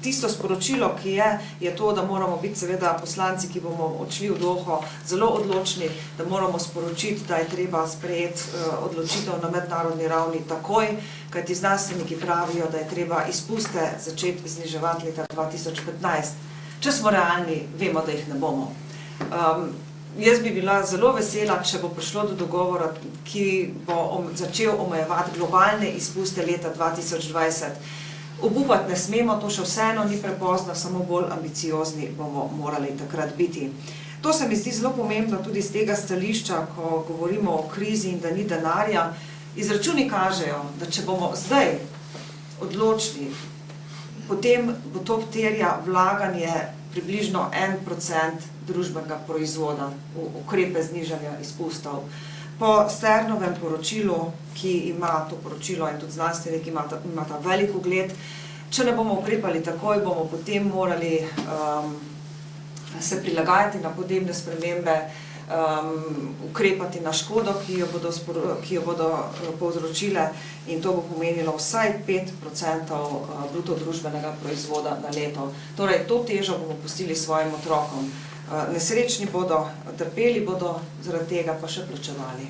tisto sporočilo, ki je to, da moramo biti seveda poslanci, ki bomo odšli v Doho, zelo odločni, da moramo sporočiti, da je treba sprejeti odločitev na mednarodni ravni takoj, kajti znanstveniki pravijo, da je treba izpuste začeti zniževati leta 2015. Če smo realni, vemo, da jih ne bomo. Jaz bi bila zelo vesela, če bo prišlo do dogovora, ki bo začel omejevati globalne izpuste leta 2020. Obupati ne smemo, to še vseeno ni prepozno, samo bolj ambiciozni bomo morali takrat biti. To se mi zdi zelo pomembno tudi z tega stališča, ko govorimo o krizi in da ni denarja. Izračuni kažejo, da če bomo zdaj odločni, potem bo to terja vlaganje približno 1% družbenega proizvoda v ukrepe znižanja izpustov. Po Sternovem poročilu, ki ima to poročilo in tudi znanstveniki imata velik ugled, če ne bomo ukrepali takoj, bomo potem morali se prilagajati na podnebne spremembe, ukrepati na škodo, ki jo bodo povzročile, in to bo pomenilo vsaj 5% bruto družbenega proizvoda na leto. Torej, to težo bomo pustili svojim otrokom. Nesrečni bodo, trpeli bodo, zaradi tega pa še plačevali.